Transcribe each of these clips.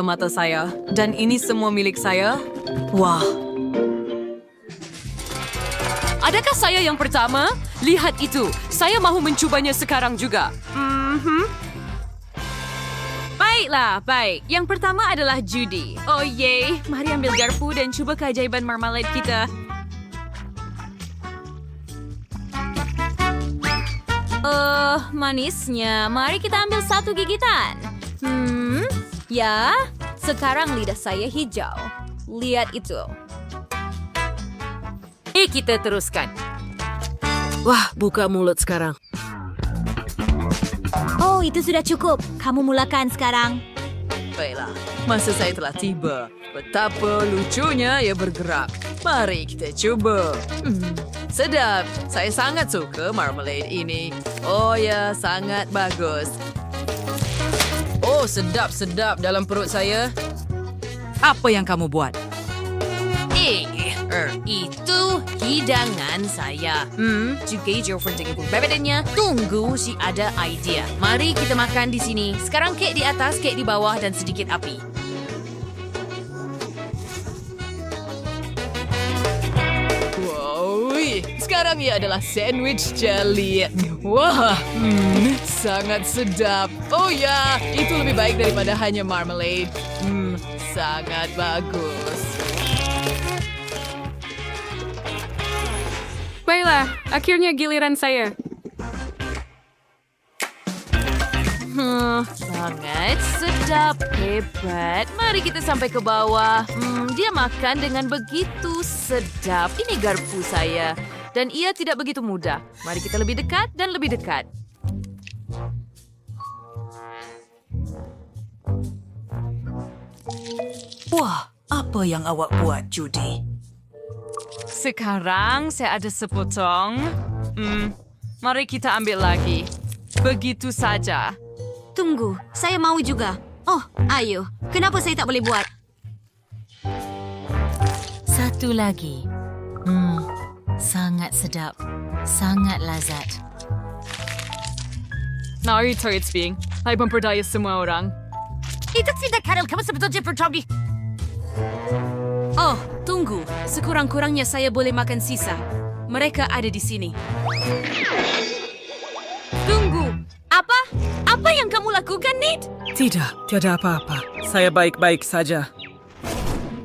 mata saya. Dan ini semua milik saya. Wah. Adakah saya yang pertama? Lihat itu. Saya mahu mencubanya sekarang juga. Baiklah, baik. Yang pertama adalah Judy. Oh yay, mari ambil garpu dan cuba keajaiban marmalade kita. Manisnya. Mari kita ambil satu gigitan. Ya, sekarang lidah saya hijau. Lihat itu. Kita teruskan. Wah, buka mulut sekarang. Oh, itu sudah cukup. Kamu mulakan sekarang. Baiklah, masa saya telah tiba. Betapa lucunya ia bergerak. Mari kita coba. Sedap. Saya sangat suka marmalade ini. Oh ya, sangat bagus. Oh, sedap-sedap dalam perut saya. Apa yang kamu buat? Itu hidangan saya. Juga Joffrey dengan bebedannya. Tunggu si ada idea. Mari kita makan di sini. Sekarang kek di atas, kek di bawah dan sedikit api. Wow, sekarang ia adalah sandwich jelly. Wah, sangat sedap. Oh ya, itu lebih baik daripada hanya marmalade. Sangat bagus. Baiklah, akhirnya giliran saya. Sangat sedap, hebat. Mari kita sampai ke bawah. Dia makan dengan begitu sedap. Ini garpu saya. Dan ia tidak begitu mudah. Mari kita lebih dekat dan lebih dekat. Wah, apa yang awak buat, Judy? Sekarang saya ada sepotong. Mari kita ambil lagi. Begitu saja. Tunggu, saya mau juga. Oh, ayo. Kenapa saya tak boleh buat? Satu lagi. Sangat sedap. Sangat lazat. Narito it's being. Saya memperdaya semua orang. Itu tidak Karel. Kamu sebetulnya bertobi. Oh, tunggu. Sekurang-kurangnya saya boleh makan sisa. Mereka ada di sini. Tunggu. Apa? Apa yang kamu lakukan, Nate? Tidak, tiada apa-apa. Saya baik-baik saja.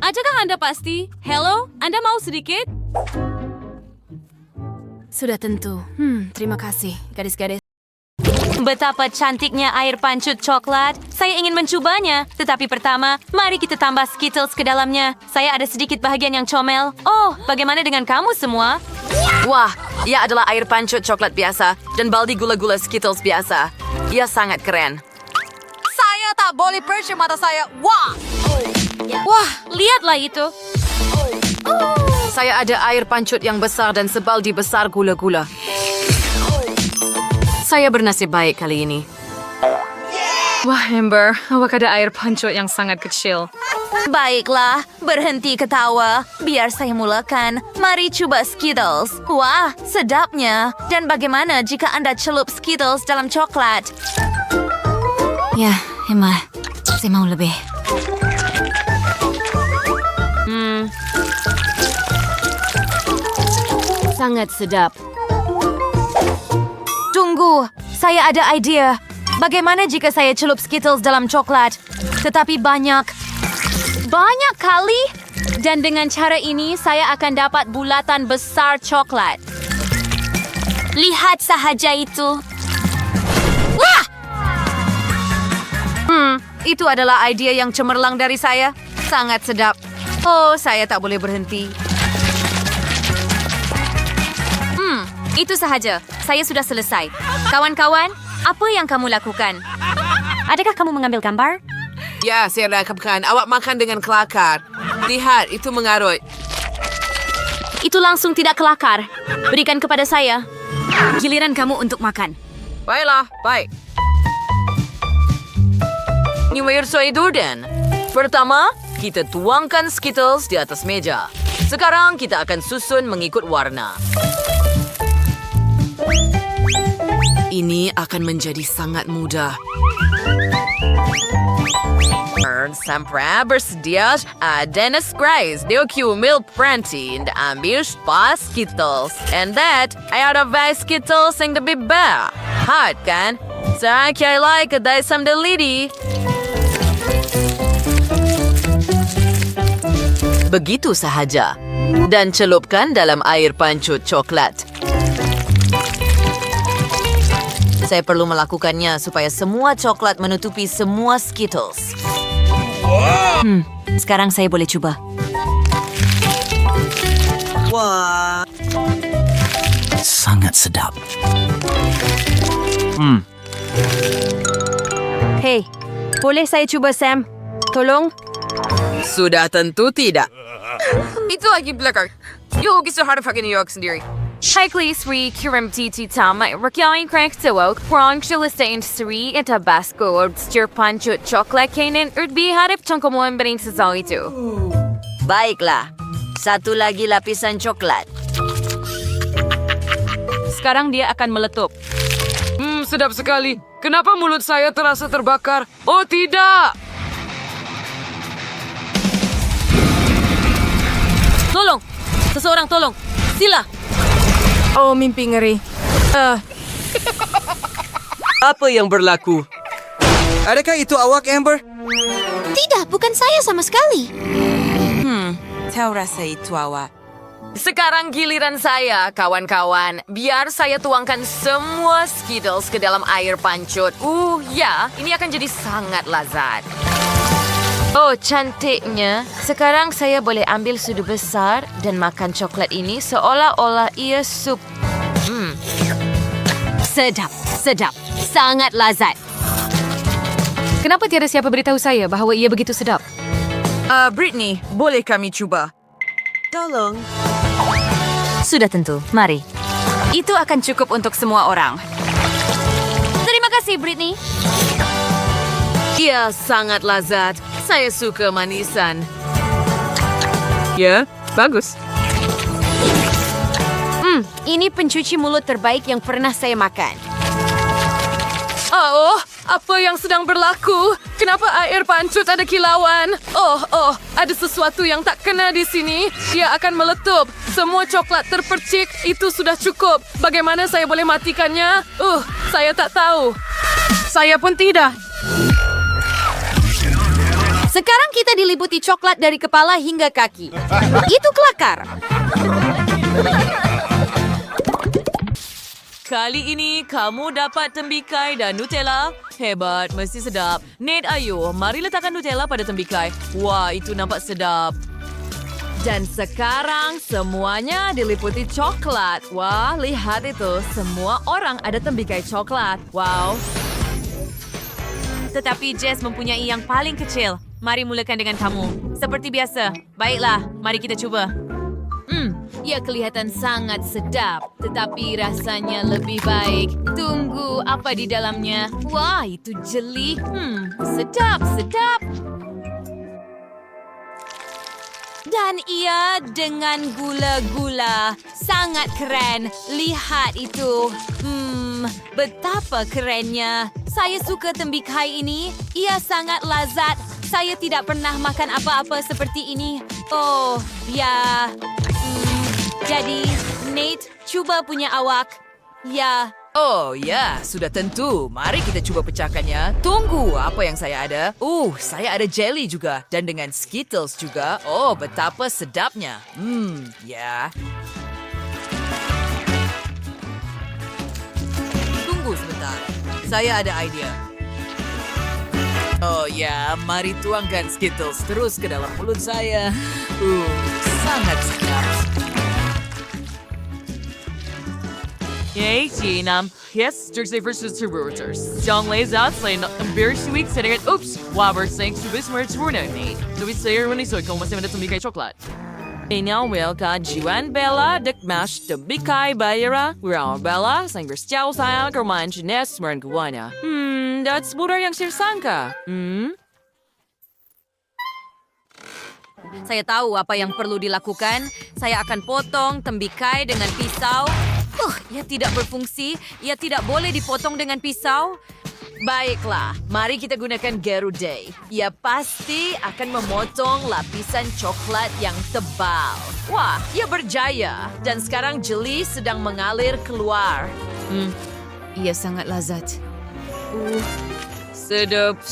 Adakah Anda pasti? Hello? Anda mau sedikit? Sudah tentu. Terima kasih, gadis-gadis. Betapa cantiknya air pancut coklat. Saya ingin mencobanya. Tetapi pertama, mari kita tambah Skittles ke dalamnya. Saya ada sedikit bahagian yang comel. Oh, bagaimana dengan kamu semua? Wah, ia adalah air pancut coklat biasa dan baldi gula-gula Skittles biasa. Ia sangat keren. Saya tak boleh percaya mata saya. Wah! Wah, lihatlah itu. Saya ada air pancut yang besar dan sebaldi besar gula-gula. Saya bernasib baik kali ini. Wah, Amber, awak ada air pancut yang sangat kecil. Baiklah, berhenti ketawa. Biar saya mulakan. Mari coba Skittles. Wah, sedapnya. Dan bagaimana jika Anda celup Skittles dalam coklat? Ya, Emma. Saya mau lebih. Sangat sedap. Tunggu, saya ada idea. Bagaimana jika saya celup Skittles dalam coklat? Tetapi banyak kali. Dan dengan cara ini, saya akan dapat bulatan besar coklat. Lihat sahaja itu. Wah! Itu adalah ide yang cemerlang dari saya. Sangat sedap. Oh, saya tak boleh berhenti. Itu sahaja. Saya sudah selesai. Kawan-kawan, apa yang kamu lakukan? Adakah kamu mengambil gambar? Ya, saya rakapkan. Awak makan dengan kelakar. Lihat, itu mengarut. Itu langsung tidak kelakar. Berikan kepada saya. Giliran kamu untuk makan. Baiklah, baik. Ini Weirsoy Durden. Pertama, kita tuangkan Skittles di atas meja. Sekarang kita akan susun mengikut warna. Ini akan menjadi sangat mudah. Sempre bersedia Dennis Grace, Deoq Milk Pranti, and Ambish Pas Skittles. And that ay out of Skittles ang the biba. Hot kan? Sa kaya like a some the lady. Begitu sahaja. Dan celupkan dalam air pancut coklat. Saya perlu melakukannya supaya semua coklat menutupi semua Skittles. Sekarang saya boleh cuba. Sangat sedap. Hey, boleh saya cuba, Sam? Tolong. Sudah tentu tidak. Itu lagi belakang. Yuk, gusto harap pakai New York sendiri. Hi, please, Sri Kiram Titi Tama, Rakyang Crank Tawag, Prong Shilistain Sri, and Tabasco, or Stir Pancho, Chocolate Kanan, or be harap tungkamuan baring sa itu. Baiklah. Satu lagi lapisan coklat. Sekarang dia akan meletup. Sedap sekali. Kenapa mulut saya terasa terbakar? Oh, tidak. Tolong! Seseorang tolong! Sila! Oh, mimpi ngeri. Apa yang berlaku? Adakah itu awak, Amber? Tidak, bukan saya sama sekali. Tahu rasa itu awak. Sekarang giliran saya, kawan-kawan. Biar saya tuangkan semua Skittles ke dalam air pancut. Ya, ini akan jadi sangat lazat. Oh, cantiknya. Sekarang saya boleh ambil sudu besar dan makan coklat ini seolah-olah ia sup. Sedap, sedap. Sangat lazat. Kenapa tiada siapa beritahu saya bahawa ia begitu sedap? Britney, boleh kami cuba? Tolong. Sudah tentu. Mari. Itu akan cukup untuk semua orang. Terima kasih, Britney. Ia sangat lazat. Saya suka manisan. Ya, bagus. Ini pencuci mulut terbaik yang pernah saya makan. Oh, apa yang sedang berlaku? Kenapa air pancut ada kilauan? Oh, ada sesuatu yang tak kena di sini. Dia akan meletup. Semua coklat terpercik. Itu sudah cukup. Bagaimana saya boleh matikannya? Saya tak tahu. Saya pun tidak. Sekarang kita diliputi coklat dari kepala hingga kaki. Itu kelakar. Kali ini kamu dapat tembikai dan Nutella. Hebat, mesti sedap. Nate, ayo, mari letakkan Nutella pada tembikai. Wah, itu nampak sedap. Dan sekarang semuanya diliputi coklat. Wah, lihat itu. Semua orang ada tembikai coklat. Wow. Tetapi Jess mempunyai yang paling kecil. Mari mulakan dengan kamu. Seperti biasa. Baiklah, mari kita cuba. Ia kelihatan sangat sedap, tetapi rasanya lebih baik. Tunggu, apa di dalamnya? Wah, itu jeli. Sedap, sedap. Dan ia dengan gula-gula. Sangat keren. Lihat itu. Betapa kerennya. Saya suka tembikai ini. Ia sangat lazat. Saya tidak pernah makan apa-apa seperti ini. Oh, ya. Jadi, Nate, cuba punya awak. Ya. Oh ya, sudah tentu. Mari kita coba pecahkannya. Tunggu, apa yang saya ada? Saya ada jelly juga. Dan dengan Skittles juga. Oh, betapa sedapnya. Ya. Tunggu sebentar. Saya ada idea. Oh ya, mari tuangkan Skittles terus ke dalam mulut saya. Sangat sedap. Yay, Nam. Yes, Jersey versus the Reuters. John lays out, saying, embarrassing week, setting it, oops, wow, we're saying to this merge we're not made. So we say, when he's like, almost even at the chocolate. Inawel ka Juan Bella Dekmash the Bikai Bayera. We're all Bella, sang berstiaw sayang kerman jenis meron gawana. That's mudah yang sirsangka. Saya tahu apa yang perlu dilakukan. Saya akan potong tembikai dengan pisau. Ia tidak berfungsi. Ia tidak boleh dipotong dengan pisau. Baiklah, mari kita gunakan Gerude. Ia pasti akan memotong lapisan coklat yang tebal. Wah, ia berjaya. Dan sekarang jeli sedang mengalir keluar. Ia sangat lazat. Sedap.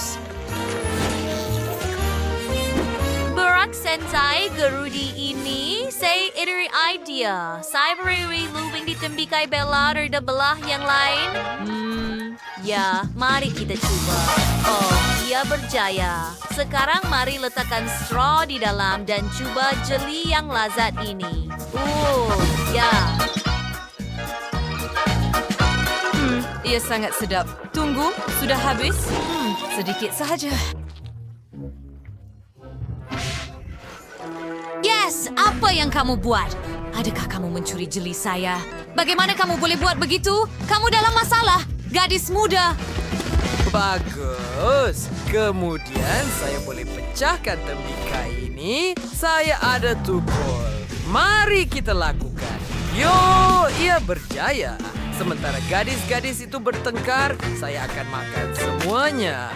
Berak sensai gerudi ini, saya ide idea. Saya beri lubang di tembikai Bella dari belah yang lain. Ya, mari kita coba. Oh, ia berjaya. Sekarang mari letakkan straw di dalam dan coba jeli yang lazat ini. Ya. Ia sangat sedap. Tunggu, sudah habis? Sedikit sahaja. Yes, apa yang kamu buat? Adakah kamu mencuri jeli saya? Bagaimana kamu boleh buat begitu? Kamu dalam masalah. Gadis muda. Bagus. Kemudian saya boleh pecahkan tembikai ini. Saya ada tukul. Mari kita lakukan. Yo, ia berjaya. Sementara gadis-gadis itu bertengkar, saya akan makan semuanya.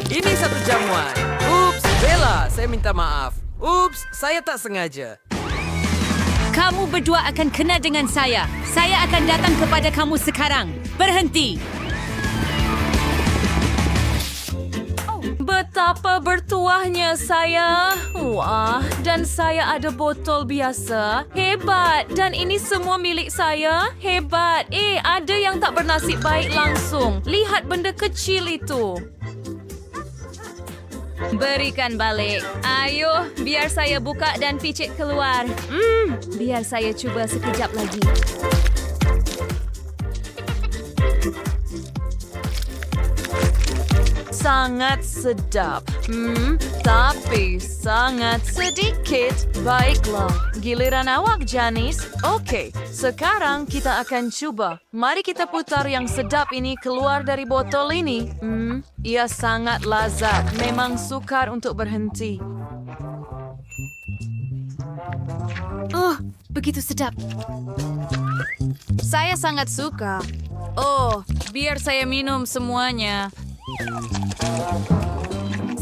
Ini satu jamuan. Ups, Bella, saya minta maaf. Ups, saya tak sengaja. Kamu berdua akan kena dengan saya. Saya akan datang kepada kamu sekarang. Berhenti. Betapa bertuahnya saya. Wah, dan saya ada botol biasa. Hebat. Dan ini semua milik saya. Hebat. Ada yang tak bernasib baik langsung. Lihat benda kecil itu. Berikan balik. Ayo, biar saya buka dan picit keluar. Biar saya cuba sekejap lagi. Sangat sedap. Tapi sangat sedikit. Baiklah, giliran awak, Janice. Okey, sekarang kita akan cuba. Mari kita putar yang sedap ini keluar dari botol ini. Ia sangat lazat. Memang sukar untuk berhenti. Oh, begitu sedap. Saya sangat suka. Oh, biar saya minum semuanya.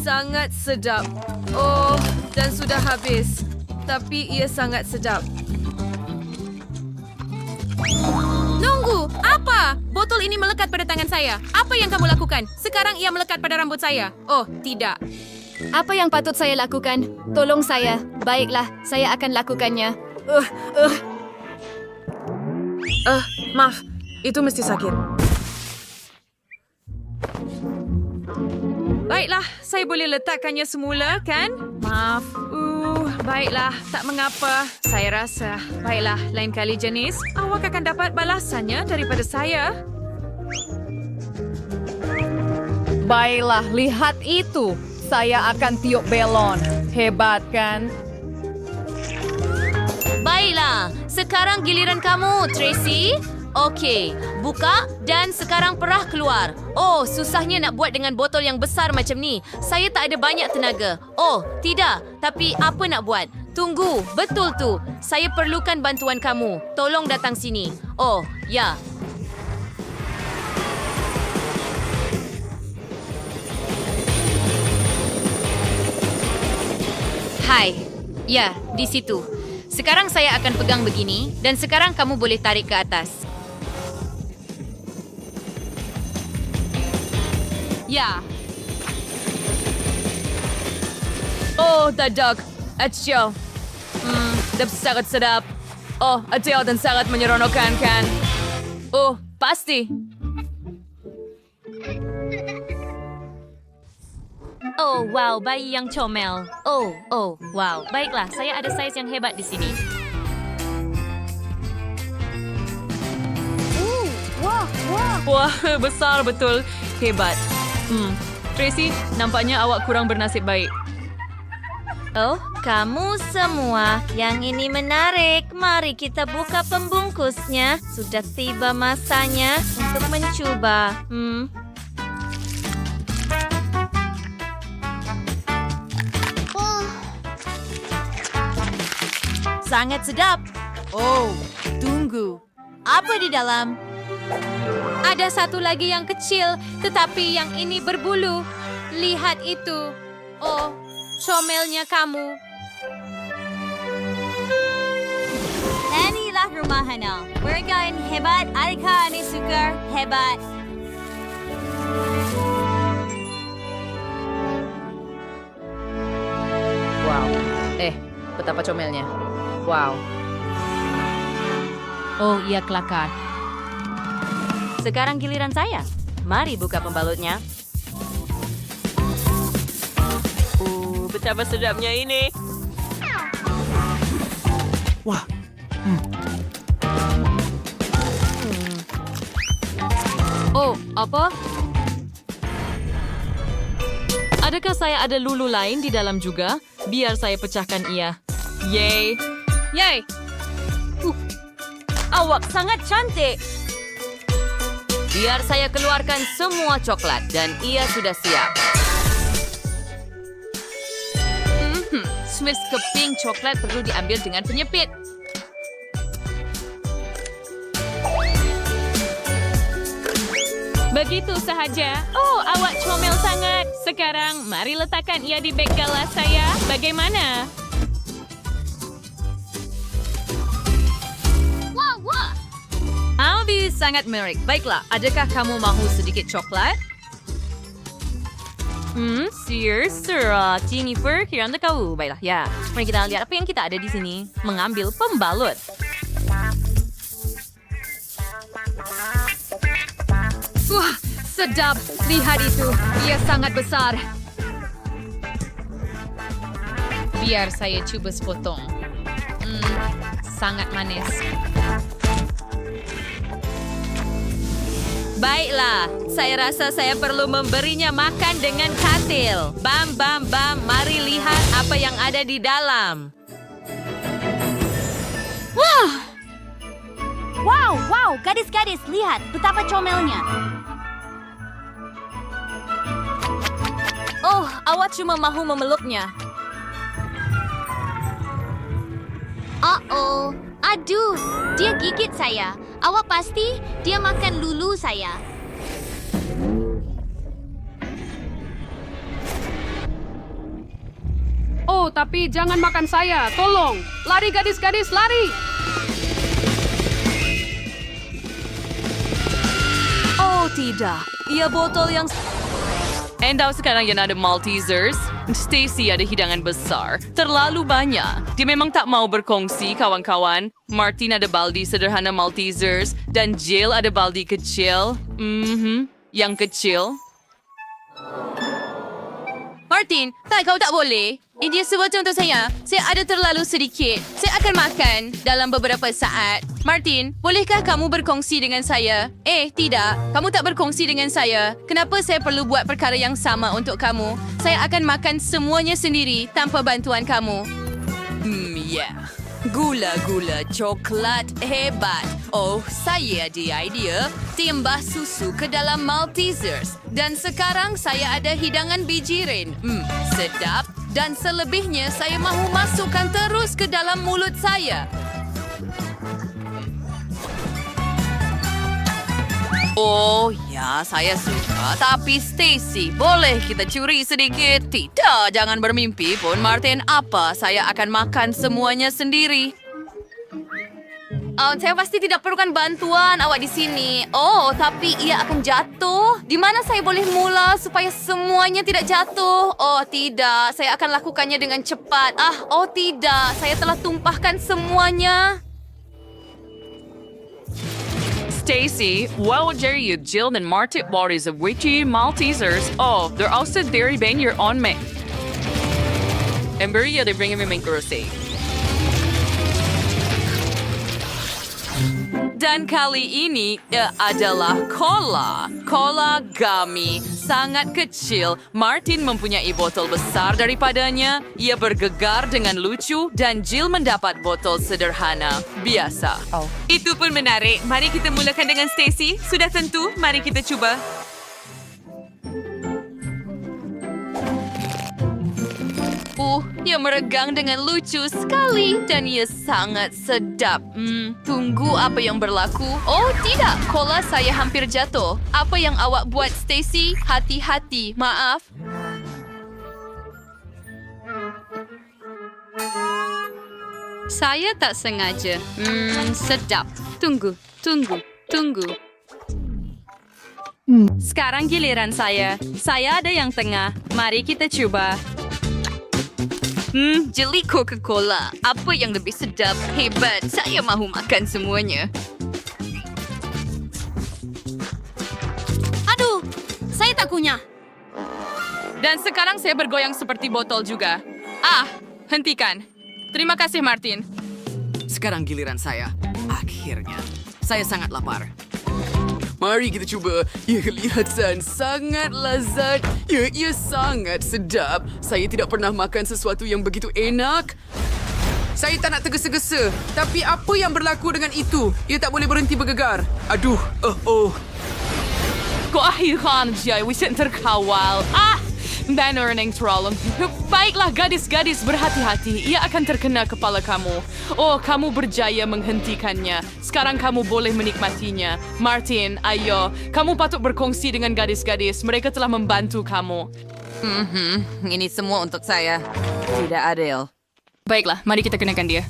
Sangat sedap. Oh, dan sudah habis. Tapi ia sangat sedap. Tunggu, apa? Botol ini melekat pada tangan saya. Apa yang kamu lakukan? Sekarang ia melekat pada rambut saya. Oh, tidak. Apa yang patut saya lakukan? Tolong saya. Baiklah, saya akan lakukannya. Maaf, itu mesti sakit. Baiklah, saya boleh letakkannya semula, kan? Maaf. Baiklah, tak mengapa. Saya rasa. Baiklah, lain kali, Janice, awak akan dapat balasannya daripada saya. Baiklah, lihat itu. Saya akan tiup belon. Hebat, kan? Baiklah, sekarang giliran kamu, Tracy. Okey, buka dan sekarang perah keluar. Oh, susahnya nak buat dengan botol yang besar macam ni. Saya tak ada banyak tenaga. Oh, tidak. Tapi apa nak buat? Tunggu, betul tu. Saya perlukan bantuan kamu. Tolong datang sini. Oh, ya. Hai. Ya, di situ. Sekarang saya akan pegang begini dan sekarang kamu boleh tarik ke atas. Ya. Oh, dadak. Atsyo. Sangat sedap. Oh, atsyo dan sangat menyeronokkan, kan? Oh, pasti. Oh, wow, bayi yang comel. Oh, wow. Baiklah, saya ada saiz yang hebat di sini. Wah, besar betul. Hebat. Tracy, nampaknya awak kurang bernasib baik. Oh, kamu semua. Yang ini menarik. Mari kita buka pembungkusnya. Sudah tiba masanya untuk mencoba. Sangat sedap. Oh, tunggu. Apa di dalam? Ada satu lagi yang kecil, tetapi yang ini berbulu. Lihat itu. Oh, comelnya kamu. Inilah rumah Hana. Mereka yang hebat. Adakah Anda suka? Hebat. Wow. Betapa comelnya. Wow. Oh, ia kelakar. Sekarang giliran saya. Mari buka pembalutnya. Betapa sedapnya ini. Wah, Oh, apa? Adakah saya ada lulu lain di dalam juga? Biar saya pecahkan ia. Yay! Yay! Awak sangat cantik. Biar saya keluarkan semua coklat dan ia sudah siap. Swiss keping coklat perlu diambil dengan penyepit. Begitu sahaja. Oh, awak comel sangat. Sekarang, mari letakkan ia di beg gala saya. Bagaimana? Aldi sangat menarik. Baiklah, adakah kamu mahu sedikit coklat? Sarah, Jennifer, kira anda tahu. Baiklah, ya. Mari kita lihat apa yang kita ada di sini. Mengambil pembalut. Wah, sedap. Lihat itu. Ia sangat besar. Biar saya cuba sepotong. Sangat manis. Baiklah, saya rasa saya perlu memberinya makan dengan katil. Bam, bam, bam, mari lihat apa yang ada di dalam. Wow, gadis-gadis, lihat betapa comelnya. Oh, awak cuma mahu memeluknya. Aduh, dia gigit saya. Awak pasti dia makan lulu saya. Oh, tapi jangan makan saya. Tolong. Lari gadis-gadis, lari. Oh tidak, ia botol yang... Anda sekarang yang ada Maltesers. Stacy ada hidangan besar. Terlalu banyak. Dia memang tak mau berkongsi, kawan-kawan. Martin ada baldi sederhana Maltesers. Dan Jill ada baldi kecil. Yang kecil. Martin, kau tak boleh. Ini semua untuk saya. Saya ada terlalu sedikit. Saya akan makan dalam beberapa saat. Martin, bolehkah kamu berkongsi dengan saya? Tidak. Kamu tak berkongsi dengan saya. Kenapa saya perlu buat perkara yang sama untuk kamu? Saya akan makan semuanya sendiri tanpa bantuan kamu. Gula-gula coklat hebat. Oh, saya ada idea. Timbah susu ke dalam Maltesers. Dan sekarang saya ada hidangan bijirin. Sedap. Dan selebihnya saya mahu masukkan terus ke dalam mulut saya. Oh, ya, saya suka. Tapi Stacy, boleh kita curi sedikit? Tidak, jangan bermimpi pun, Martin. Apa? Saya akan makan semuanya sendiri. Saya pasti tidak perlukan bantuan awak di sini. Oh, tapi ia akan jatuh. Di mana saya boleh mula supaya semuanya tidak jatuh? Oh, tidak. Saya akan lakukannya dengan cepat. Oh tidak. Saya telah tumpahkan semuanya. Stacy, well, dare you, Jill and Martin bodies of witchy Maltesers. Oh, they're also dairy bang your own me. Ember, yeah, they bring him in kursi. Dan kali ini adalah cola. Cola gummy. Sangat kecil. Martin mempunyai botol besar daripadanya. Ia bergegar dengan lucu dan Jill mendapat botol sederhana. Biasa. Itu pun menarik. Mari kita mulakan dengan Stacy. Sudah tentu, mari kita cuba. ia meregang dengan lucu sekali dan ia sangat sedap. Tunggu apa yang berlaku. Oh tidak, cola saya hampir jatuh. Apa yang awak buat, Stacy? Hati-hati, maaf. Saya tak sengaja. Sedap. Tunggu. Sekarang giliran saya. Saya ada yang tengah. Mari kita coba. Jeli Coca-Cola. Apa yang lebih sedap? Hebat. Saya mahu makan semuanya. Aduh, saya tak kunyah. Dan sekarang saya bergoyang seperti botol juga. Hentikan. Terima kasih, Martin. Sekarang giliran saya. Akhirnya. Saya sangat lapar. Mari kita cuba. Ia kelihatan sangat lezat. Ya, ia sangat sedap. Saya tidak pernah makan sesuatu yang begitu enak. Saya tak nak tergesa-gesa. Tapi apa yang berlaku dengan itu? Ia tak boleh berhenti bergegar. Aduh, Keakhiran Jay, wisin terkawal. Dan orang troll. Baiklah gadis-gadis, berhati-hati. Ia akan terkena kepala kamu. Oh, kamu berjaya menghentikannya. Sekarang kamu boleh menikmatinya. Martin, ayo. Kamu patut berkongsi dengan gadis-gadis. Mereka telah membantu kamu. Ini semua untuk saya. Tidak adil. Baiklah, mari kita kenakan dia.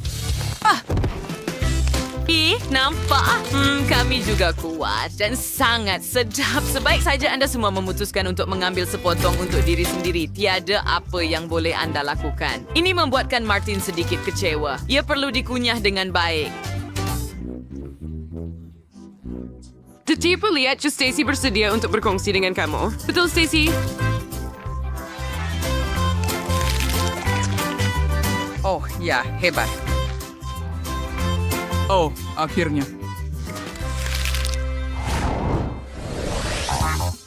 Nampak? Kami juga kuat dan sangat sedap. Sebaik saja anda semua memutuskan untuk mengambil sepotong untuk diri sendiri. Tiada apa yang boleh anda lakukan. Ini membuatkan Martin sedikit kecewa. Ia perlu dikunyah dengan baik. Tiba lihat Stacy bersedia untuk berkongsi dengan kamu. Betul, Stacy? Oh, ya, hebat. Oh, akhirnya.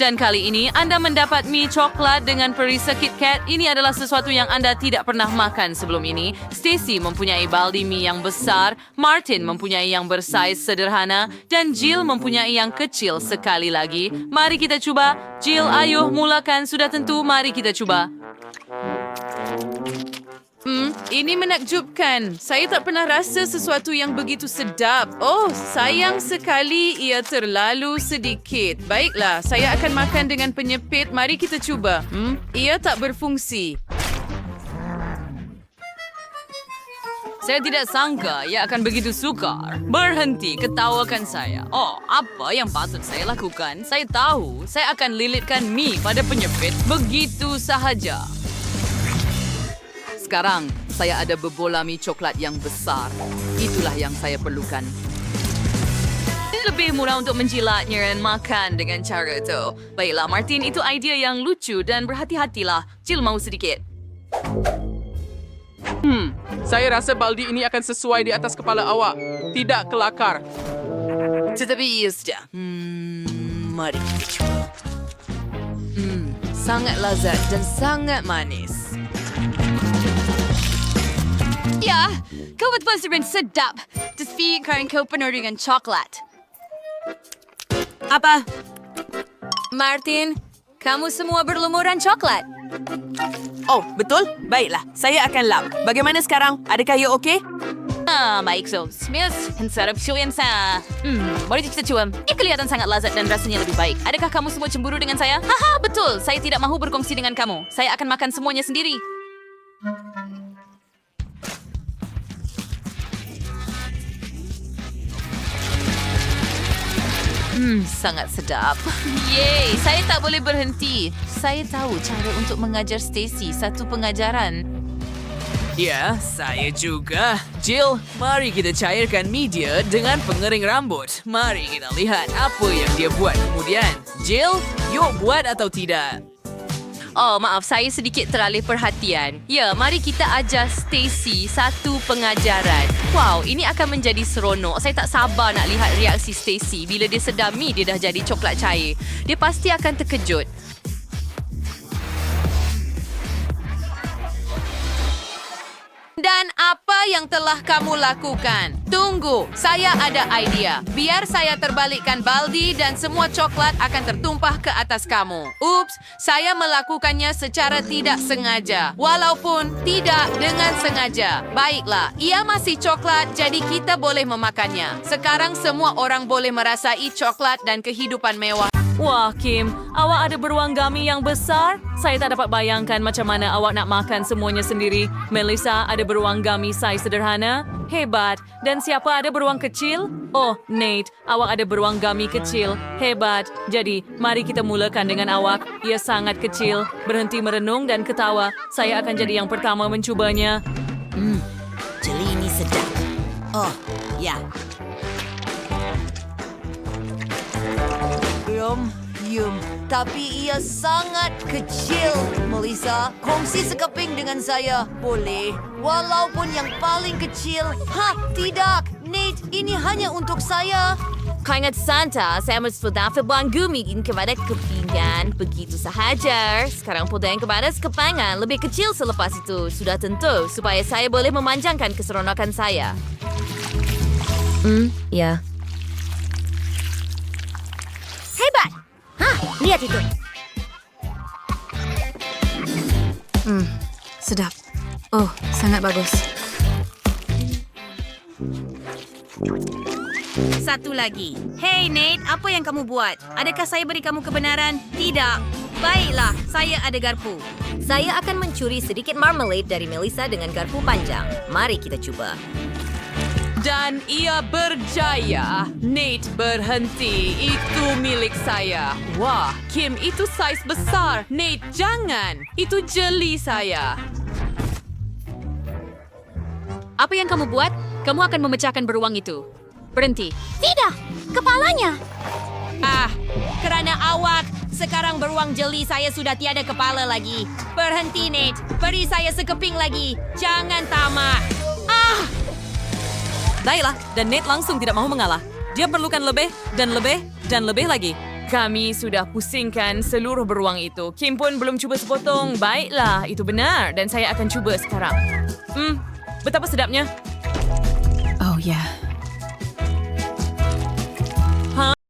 Dan kali ini Anda mendapat mie coklat dengan perisa KitKat. Ini adalah sesuatu yang Anda tidak pernah makan sebelum ini. Stacy mempunyai baldi mie yang besar, Martin mempunyai yang bersaiz sederhana, dan Jill mempunyai yang kecil sekali lagi. Mari kita coba. Jill, ayo mulakan. Sudah tentu, mari kita coba. Ini menakjubkan. Saya tak pernah rasa sesuatu yang begitu sedap. Oh, sayang sekali ia terlalu sedikit. Baiklah, saya akan makan dengan penyepit. Mari kita cuba. Ia tak berfungsi. Saya tidak sangka ia akan begitu sukar. Berhenti, ketawakan saya. Oh, apa yang patut saya lakukan? Saya tahu, saya akan lilitkan mie pada penyepit. Begitu sahaja. Sekarang, saya ada bebola mie coklat yang besar. Itulah yang saya perlukan. Lebih murah untuk menjilatnya dan makan dengan cara itu. Baiklah, Martin, itu idea yang lucu dan berhati-hatilah. Jill mau sedikit. Saya rasa baldi ini akan sesuai di atas kepala awak. Tidak kelakar. Tetapi ia sudah. Mari kita cuba. Sangat lezat dan sangat manis. Ya, kau betul-betul sedap. Despi karena kau penuh dengan coklat. Apa? Martin, kamu semua berlumuran coklat. Oh, betul? Baiklah, saya akan lap. Bagaimana sekarang? Adakah ia okey? Baik, so. Smith, sarap syuyan sa. Mari kita coba. Ia kelihatan sangat lezat dan rasanya lebih baik. Adakah kamu semua cemburu dengan saya? Haha, betul. Saya tidak mahu berkongsi dengan kamu. Saya akan makan semuanya sendiri. Sangat sedap. Yeay, saya tak boleh berhenti. Saya tahu cara untuk mengajar Stacy satu pengajaran. Ya, saya juga. Jill, mari kita cairkan media dengan pengering rambut. Mari kita lihat apa yang dia buat kemudian. Jill, yuk buat atau tidak? Oh, maaf, saya sedikit teralih perhatian. Ya, mari kita ajar Stacy satu pengajaran. Wow, ini akan menjadi seronok. Saya tak sabar nak lihat reaksi Stacy bila dia sedar mie dia dah jadi coklat cair. Dia pasti akan terkejut. Dan apa Apa yang telah kamu lakukan? Tunggu, saya ada idea. Biar saya terbalikkan baldi dan semua coklat akan tertumpah ke atas kamu. Ups, saya melakukannya secara tidak sengaja. Walaupun tidak dengan sengaja. Baiklah, ia masih coklat jadi kita boleh memakannya. Sekarang semua orang boleh merasai coklat dan kehidupan mewah. Wah, Kim, awak ada beruang gummy yang besar? Saya tak dapat bayangkan macam mana awak nak makan semuanya sendiri. Melissa ada beruang gummy saiz sederhana? Hebat. Dan siapa ada beruang kecil? Oh, Nate, awak ada beruang gummy kecil. Hebat. Jadi, mari kita mulakan dengan awak. Ia sangat kecil. Berhenti merenung dan ketawa. Saya akan jadi yang pertama mencubanya. Jeli ini sedap. Oh, ya. Tapi ia sangat kecil. Melissa, kongsi sekeping dengan saya. Boleh. Walaupun yang paling kecil. Tidak. Nate, ini hanya untuk saya. Kau ingat Santa, saya mensudah beruang gumi kepada kepingan. Begitu sahaja. Sekarang podeng kepada sekepangan lebih kecil selepas itu. Sudah tentu supaya saya boleh memanjangkan keseronokan saya. Ya. Hebat! Lihat itu. Sedap. Oh, sangat bagus. Satu lagi. Hey Nate, apa yang kamu buat? Adakah saya beri kamu kebenaran? Tidak. Baiklah, saya ada garpu. Saya akan mencuri sedikit marmalade dari Melissa dengan garpu panjang. Mari kita cuba. Dan ia berjaya. Nate berhenti. Itu milik saya. Wah, Kim itu saiz besar. Nate, jangan. Itu jeli saya. Apa yang kamu buat? Kamu akan memecahkan beruang itu. Berhenti. Tidak, kepalanya. Kerana awak, sekarang beruang jeli saya sudah tiada kepala lagi. Berhenti Nate, beri saya sekeping lagi. Jangan tamak. Baiklah, dan Nate langsung tidak mahu mengalah. Dia perlukan lebih, dan lebih, dan lebih lagi. Kami sudah pusingkan seluruh beruang itu. Kim pun belum cuba sepotong. Baiklah, itu benar. Dan saya akan cuba sekarang. Betapa sedapnya. Oh ya,